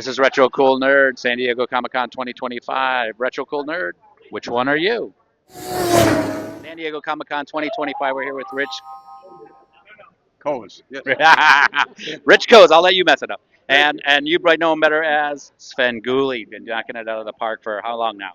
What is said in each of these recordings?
This is Retro Cool Nerd, San Diego Comic Con 2025. Retro Cool Nerd, which one are you? San Diego Comic Con 2025. We're here with Rich. Coes. Yes. Rich Coes. I'll let you mess it up. And you probably know him better as Svengoolie. Been knocking it out of the park for how long now?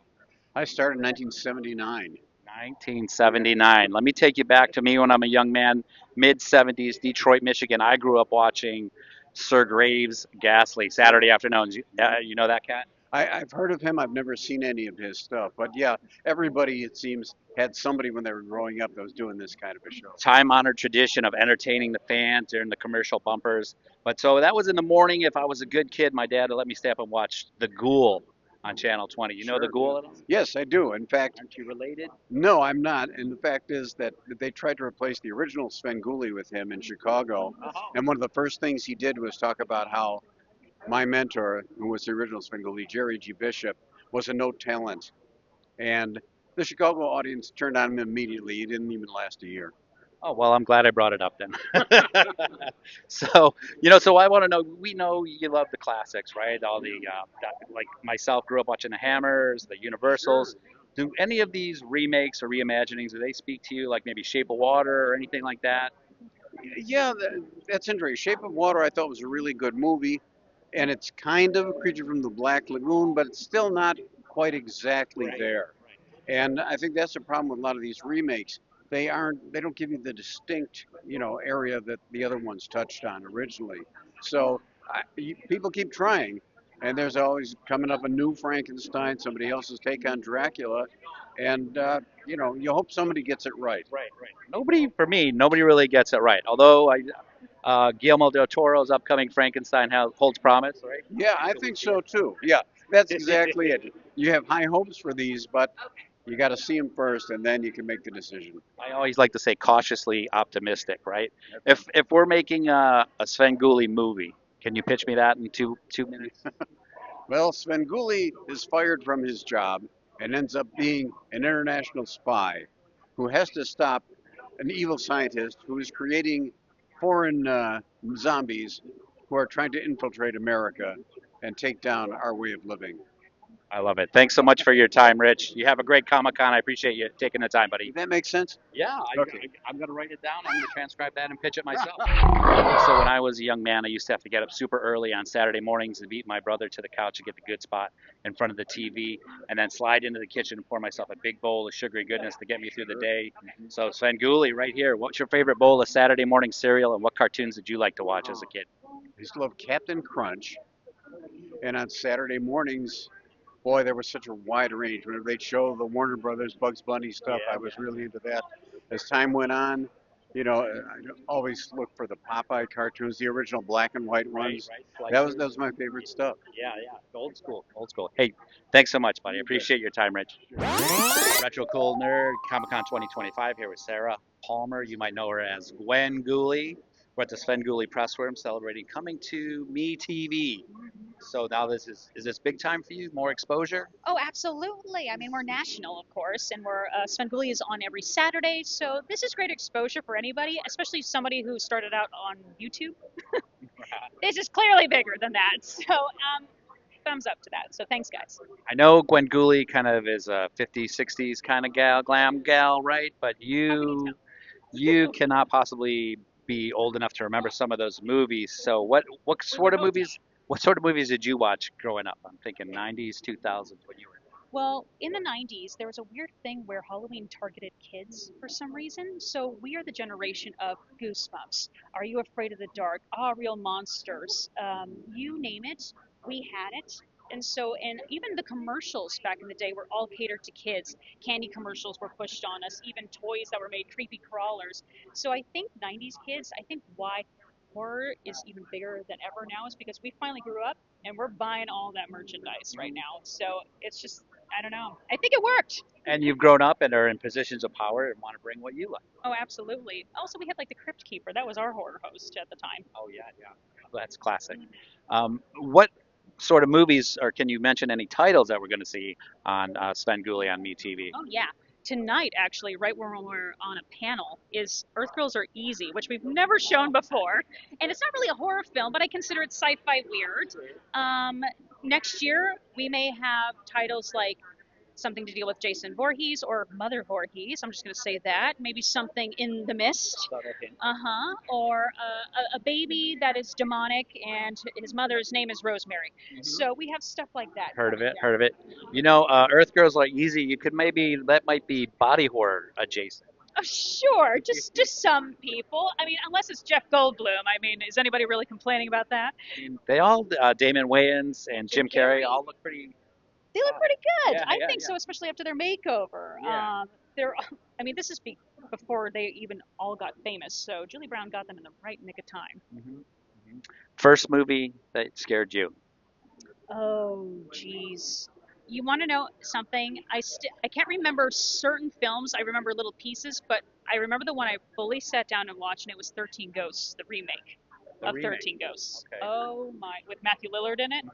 I started in 1979. 1979. Let me take you back to me when I'm a young man, mid 70s, Detroit, Michigan. I grew up watching Sir Graves Ghastly Saturday afternoons. You know that cat? I've heard of him. I've never seen any of his stuff. But yeah, everybody, it seems, had somebody when they were growing up that was doing this kind of a show. Time honored tradition of entertaining the fans during the commercial bumpers. But so that was in the morning. If I was a good kid, my dad would let me stay up and watch The Ghoul on Channel 20. You know The Sure. Ghoul at all? Yes, I do. In fact, Aren't you related? no, I'm not. And the fact is that they tried to replace the original Svengoolie with him in Chicago. Oh. And one of the first things he did was talk about how my mentor, who was the original Svengoolie, Jerry G. Bishop, was a no talent. And the Chicago audience turned on him immediately. He didn't even last a year. Oh, well, I'm glad I brought it up then. So I want to know, we know you love the classics, right? All the, like myself, grew up watching the Hammers, the Universals. Do any of these remakes or reimaginings, do they speak to you, like maybe Shape of Water or anything like that? Yeah, that's interesting. Shape of Water, I thought was a really good movie, and it's kind of Creature from the Black Lagoon, but it's still not quite exactly Right. there. And I think that's the problem with a lot of these remakes. They don't give you the distinct, area that the other ones touched on originally. So people keep trying, and there's always coming up a new Frankenstein, somebody else's take on Dracula, and you hope somebody gets it right. Right, right. For me, nobody really gets it right. Although Guillermo del Toro's upcoming Frankenstein holds promise, right? Yeah, I Until we think see so too. Yeah, that's exactly it. You have high hopes for these, but you got to see them first, and then you can make the decision. I always like to say cautiously optimistic, right? If we're making a Svengoolie movie, can you pitch me that in two minutes? Well, Svengoolie is fired from his job and ends up being an international spy who has to stop an evil scientist who is creating foreign zombies who are trying to infiltrate America and take down our way of living. I love it. Thanks so much for your time, Rich. You have a great Comic Con. I appreciate you taking the time, buddy. Does that make sense? Yeah, Okay. I'm going to write it down. I'm going to transcribe that and pitch it myself. So when I was a young man, I used to have to get up super early on Saturday mornings to beat my brother to the couch to get the good spot in front of the TV, and then slide into the kitchen and pour myself a big bowl of sugary goodness to get me through the day. So Svengoolie, right here. What's your favorite bowl of Saturday morning cereal, and what cartoons did you like to watch as a kid? I used to love Captain Crunch, and on Saturday mornings, boy, there was such a wide range. Whenever they'd show the Warner Brothers, Bugs Bunny stuff, I was really into that. As time went on, I always looked for the Popeye cartoons, the original black and white ones. That was my favorite stuff. Yeah, yeah. Old school. Old school. Hey, thanks so much, buddy. Appreciate your time, Rich. Retro Cool Nerd, Comic Con 2025 here with Sarah Palmer. You might know her as Gwen Goolie. We're at the Svengoolie Press Room celebrating coming to Me TV. So now is this big time for you? More exposure? Oh, absolutely. I mean, we're national, of course, and we're Svengoolie is on every Saturday, so this is great exposure for anybody, especially somebody who started out on YouTube. This is clearly bigger than that, so thumbs up to that. So thanks, guys. I know Gwen Goolie kind of is a 50s, 60s kind of glam gal, right? But How can you tell? you cannot possibly be old enough to remember some of those movies. So what sort of movies did you watch growing up? I'm thinking 90s, 2000s when you were. Well, in the 90s, there was a weird thing where Halloween targeted kids for some reason. So we are the generation of Goosebumps. Are You Afraid of the Dark? Ah, Real Monsters. You name it, we had it. And even the commercials back in the day were all catered to kids. Candy commercials were pushed on us, even toys that were made creepy crawlers. So I think 90s kids, I think why horror is even bigger than ever now is because we finally grew up and we're buying all that merchandise right now. So it's just I don't know. I think it worked. And you've grown up and are in positions of power and want to bring what you like. Oh, absolutely. Also, we had like the Crypt Keeper. That was our horror host at the time. Oh yeah, yeah. That's classic. What sort of movies, or can you mention any titles that we're going to see on Svengoolie on MeTV? Oh, yeah. tonight, actually, right when we're on a panel, is Earth Girls Are Easy, which we've never shown before. And it's not really a horror film, but I consider it sci-fi weird. Next year, we may have titles like something to deal with Jason Voorhees or Mother Voorhees. I'm just going to say that. Maybe something in the mist. Or a baby that is demonic and his mother's name is Rosemary. So we have stuff like that. Heard of coming it? down. Heard of it? Earth Girls Are Easy. You could maybe that might be body horror adjacent. Oh, sure, just some people. I mean, unless it's Jeff Goldblum. I mean, is anybody really complaining about that? I mean, they all Damon Wayans and Jim Carrey all look pretty. They look pretty good. Yeah, I yeah, think yeah. so, especially after their makeover. Yeah. I mean, this is before they even all got famous. So Julie Brown got them in the right nick of time. First movie that scared you? Oh, geez. You want to know something? I can't remember certain films. I remember little pieces, but I remember the one I fully sat down and watched, and it was 13 Ghosts, the remake of 13 Ghosts. Okay. Oh my, with Matthew Lillard in it.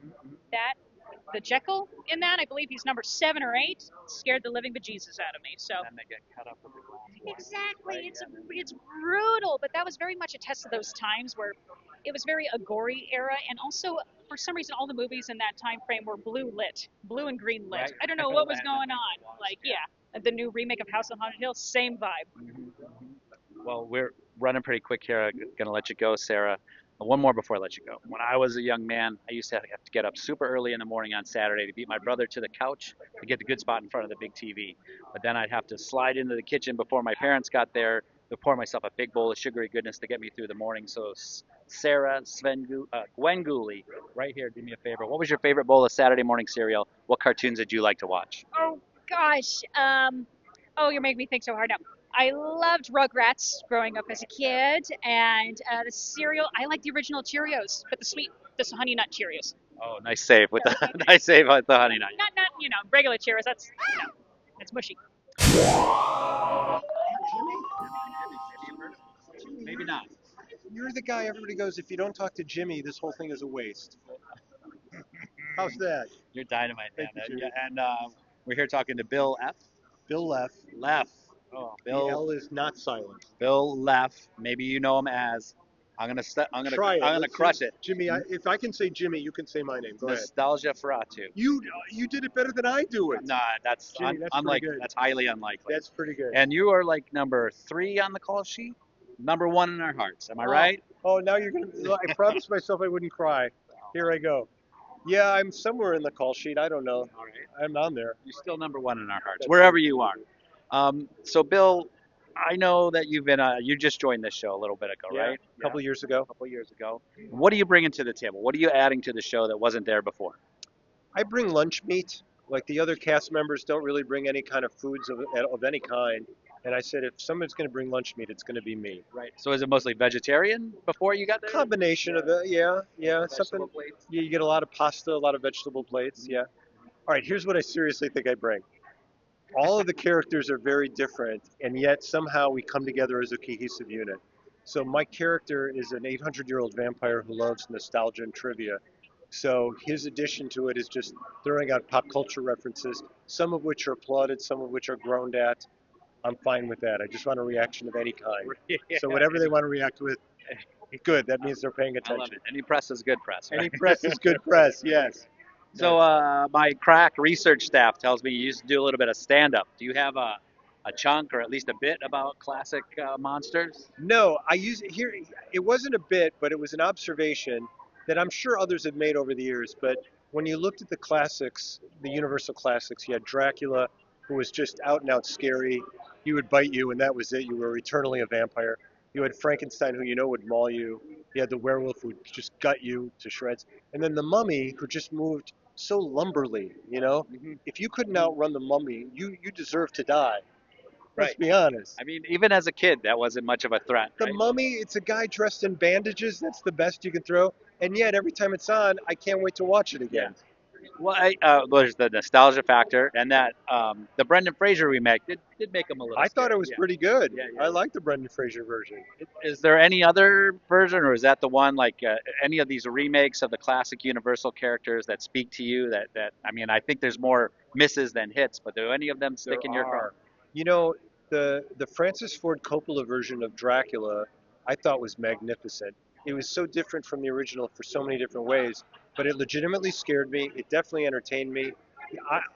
The Jekyll in that, I believe he's number 7 or 8, scared the living bejesus out of me. So And they get cut up with the glass. exactly, Right, it's brutal, but that was very much a test of those times where it was very a gory era, and also for some reason all the movies in that time frame were blue and green lit. Right. I don't know what was going on. Like, yeah, the new remake of House on Haunted Hill, same vibe. Well, we're running pretty quick here. I'm going to let you go, Sarah. One more before I let you go. When I was a young man, I used to have to get up super early in the morning on Saturday to beat my brother to the couch to get the good spot in front of the big TV. But then I'd have to slide into the kitchen before my parents got there to pour myself a big bowl of sugary goodness to get me through the morning. So Sarah, Gwen Goolie, right here, do me a favor. What was your favorite bowl of Saturday morning cereal? What cartoons did you like to watch? Oh gosh. You're making me think so hard now. I loved Rugrats growing up as a kid, and the cereal. I like the original Cheerios, but the Honey Nut Cheerios. Oh, nice save with the nice save with the honey nut. Not regular Cheerios. That's it's mushy. Maybe not. You're the guy everybody goes, if you don't talk to Jimmy, this whole thing is a waste. How's that? You're dynamite, man. Thank you, Jimmy. And we're here talking to Bill F. Bill Leff. Leff. Oh, The L is not silent. Bill Leff. Maybe you know him as. I'm gonna crush it. Jimmy, if I can say Jimmy, you can say my name. Go ahead. Nostalgiaferatoo. You did it better than I do it. Nah, that's Jimmy, that's unlikely. pretty good. That's highly unlikely. That's pretty good. And you are like number 3 on the call sheet, number 1 in our hearts. Am I right? Oh, now you're gonna. I promised myself I wouldn't cry. Here I go. Yeah, I'm somewhere in the call sheet. I don't know. All right. I'm on there. You're still number 1 in our hearts, wherever you are. So Bill, I know that you just joined this show a little bit ago, right? A couple years ago. A couple years ago. What are you bringing to the table? What are you adding to the show that wasn't there before? I bring lunch meat. Like the other cast members don't really bring any kind of foods of any kind. And I said, if someone's going to bring lunch meat, it's going to be me. Right. So is it mostly vegetarian before you got there? Combination of the, yeah, something. Plates? Yeah, you get a lot of pasta, a lot of vegetable plates. Yeah. All right, here's what I seriously think I bring. All of the characters are very different, and yet somehow we come together as a cohesive unit. So my character is an 800-year-old vampire who loves nostalgia and trivia. So his addition to it is just throwing out pop culture references, some of which are applauded, some of which are groaned at. I'm fine with that. I just want a reaction of any kind. So whatever they want to react with, good. That means they're paying I love attention. it. Any press is good press. Right? Any press is good press, yes. So my crack research staff tells me you used to do a little bit of stand-up. Do you have a chunk or at least a bit about classic monsters? No, it wasn't a bit, but it was an observation that I'm sure others have made over the years. But when you looked at the classics, the Universal classics, you had Dracula, who was just out and out scary. He would bite you, and that was it. You were eternally a vampire. You had Frankenstein, who would maul you. You had the werewolf, who would just gut you to shreds. And then the mummy, who just moved so lumberly, If you couldn't outrun the mummy, you deserve to die. Let's be honest. I mean, even as a kid, that wasn't much of a threat. The right? mummy, it's a guy dressed in bandages. That's the best you can throw. And yet, every time it's on, I can't wait to watch it again. Well, there's the nostalgia factor, and that the Brendan Fraser remake did make him a little. I thought scary. it was pretty good. Yeah. I like the Brendan Fraser version. Is there any other version, or is that the one, like any of these remakes of the classic Universal characters that speak to you? That I mean, I think there's more misses than hits, but do any of them stick in your car? You know, the Francis Ford Coppola version of Dracula, I thought was magnificent. It was so different from the original for so many different ways, but it legitimately scared me. It definitely entertained me.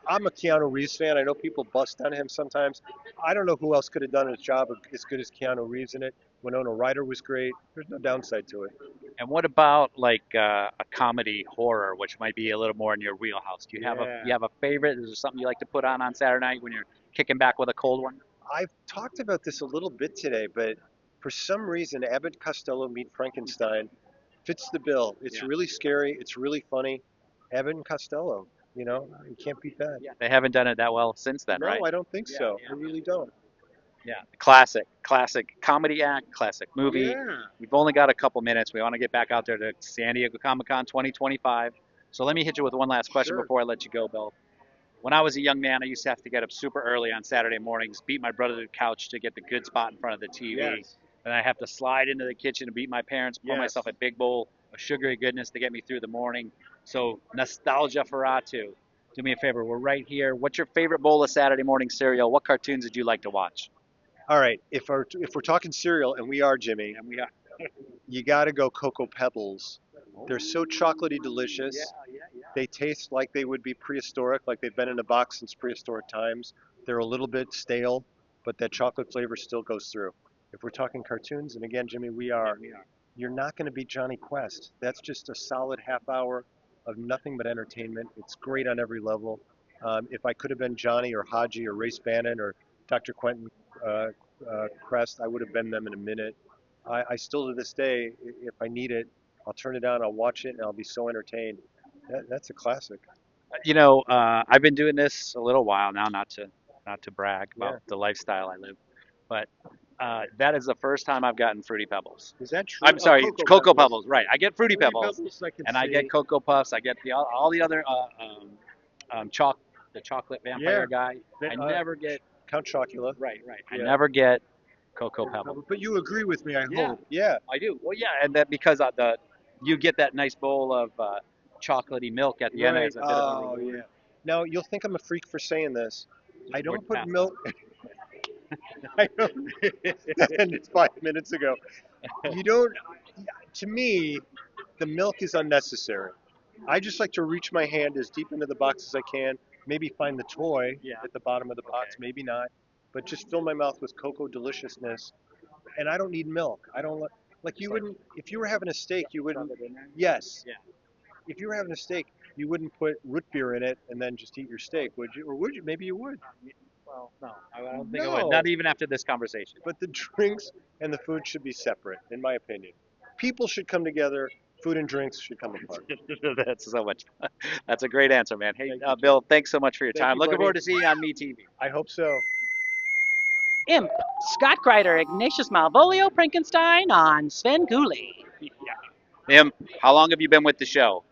I'm a Keanu Reeves fan. I know people bust on him sometimes. I don't know who else could have done his job as good as Keanu Reeves in it. Winona Ryder was great. There's no downside to it. And what about like a comedy horror, which might be a little more in your wheelhouse? Do you have a Yeah. you have a favorite? Is there something you like to put on Saturday night when you're kicking back with a cold one? I've talked about this a little bit today, but for some reason, Abbott Costello Meet Frankenstein fits the bill. It's Yeah. really scary. It's really funny. Abbott and Costello, you can't beat that. Yeah. They haven't done it that well since then, No, right? I don't think Yeah, so. yeah. I really don't. Yeah. Classic comedy act, classic movie. Yeah. We've only got a couple minutes. We want to get back out there to San Diego Comic Con 2025. So let me hit you with one last question Sure. before I let you go, Bill. When I was a young man, I used to have to get up super early on Saturday mornings, beat my brother to the couch to get the good spot in front of the TV. Yes. And I have to slide into the kitchen to beat my parents, pour Yes. myself a big bowl of sugary goodness to get me through the morning. So Nostalgiaferatoo. Do me a favor, we're right here. What's your favorite bowl of Saturday morning cereal? What cartoons did you like to watch? All right. If we're talking cereal, and we are, Jimmy, And we are. you got to go Cocoa Pebbles. They're so chocolatey delicious. Yeah. They taste like they would be prehistoric, like they've been in a box since prehistoric times. They're a little bit stale, but that chocolate flavor still goes through. If we're talking cartoons, and again, Jimmy, we are, you're not going to beat Johnny Quest. That's just a solid half hour of nothing but entertainment. It's great on every level. If I could have been Johnny or Haji or Race Bannon or Dr. Quentin Crest, I would have been them in a minute. I still to this day, if I need it, I'll turn it on, I'll watch it, and I'll be so entertained. That's a classic. I've been doing this a little while now, not to brag Yeah. about the lifestyle I live, but that is the first time I've gotten Fruity Pebbles. Is that true? I'm sorry, Cocoa Cocoa Pebbles. Right. I get Fruity Fruity Pebbles, Pebbles, I can and I see. get Cocoa Puffs. I get all the other the chocolate vampire Yeah. guy. I Uh, never get Count Chocula. right. I Yeah. never get Cocoa Pebbles. But you agree with me, I Yeah. hope. Yeah. I do. Well, yeah, and that because you get that nice bowl of chocolatey milk at the end Right. as a bit of a Oh, reward. yeah. Now, you'll think I'm a freak for saying this. I don't We're put past milk. I don't. And it's 5 minutes ago. You don't. To me, the milk is unnecessary. I just like to reach my hand as deep into the box as I can. Maybe find the toy Yeah. at the bottom of the box. Okay. Maybe not. But just fill my mouth with cocoa deliciousness. And I don't need milk. I don't like you wouldn't if you were having a steak. You wouldn't. Shove it in there? Yes. Yeah. If you were having a steak, you wouldn't put root beer in it and then just eat your steak, would you? Or would you? Maybe you would. Well, no, I don't think I would. No. Not even after this conversation. But the drinks and the food should be separate, in my opinion. People should come together. Food and drinks should come apart. That's so much fun. That's a great answer, man. Hey, Thank you, Bill, thanks so much for your Thank time. you, Looking buddy. forward to seeing you on MeTV. I hope so. Imp, Scott Kreider, Ignatius Malvolio, Frankenstein on Svengoolie. Im, how long have you been with the show?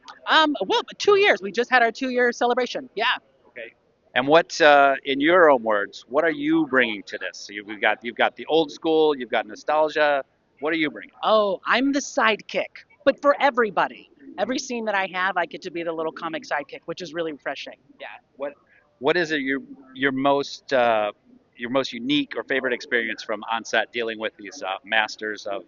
Well, 2 years. We just had our 2-year celebration. Yeah. Okay. And what, in your own words, what are you bringing to this? So you've got the old school, you've got nostalgia. What are you bringing? Oh, I'm the sidekick, but for everybody. Every scene that I have, I get to be the little comic sidekick, which is really refreshing. Yeah. What is it your most unique or favorite experience from on set dealing with these masters of?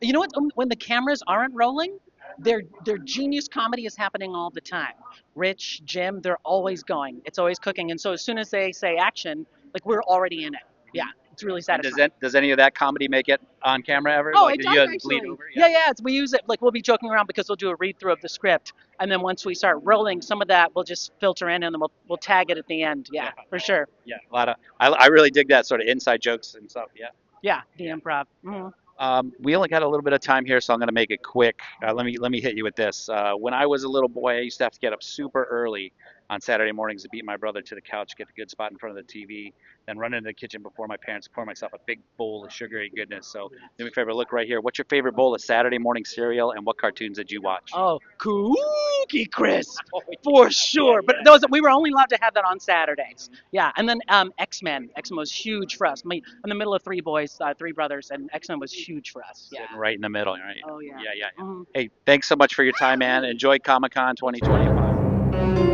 You know what? When the cameras aren't rolling, their genius comedy is happening all the time. Rich, Jim, they're always going. It's always cooking. And so as soon as they say action, like we're already in it. Yeah, it's really And satisfying. does any of that comedy make it on camera ever? Oh, Like, it do does you actually. bleed over? Yeah. We use it like we'll be joking around because we'll do a read through of the script, and then once we start rolling, some of that will just filter in, and then we'll tag it at the end. Yeah, for sure. Yeah, a lot of. I really dig that sort of inside jokes and stuff. Yeah. Yeah, the improv. Mm-hmm. We only got a little bit of time here, so I'm going to make it quick. Let me hit you with this. When I was a little boy, I used to have to get up super early on Saturday mornings to beat my brother to the couch, get the good spot in front of the TV, then run into the kitchen before my parents, pour myself a big bowl of sugary goodness. So do me a favor, look right here. What's your favorite bowl of Saturday morning cereal, and what cartoons did you watch? Oh, Cookie Crisp, for sure. But those we were only allowed to have that on Saturdays. Yeah, and then X-Men. X-Men was huge for us. I'm in the middle of three boys, three brothers, and X-Men was huge for us. Yeah. Sitting right in the middle, right? Oh yeah. Yeah. Mhm. Hey, thanks so much for your time, man. Enjoy Comic-Con 2025.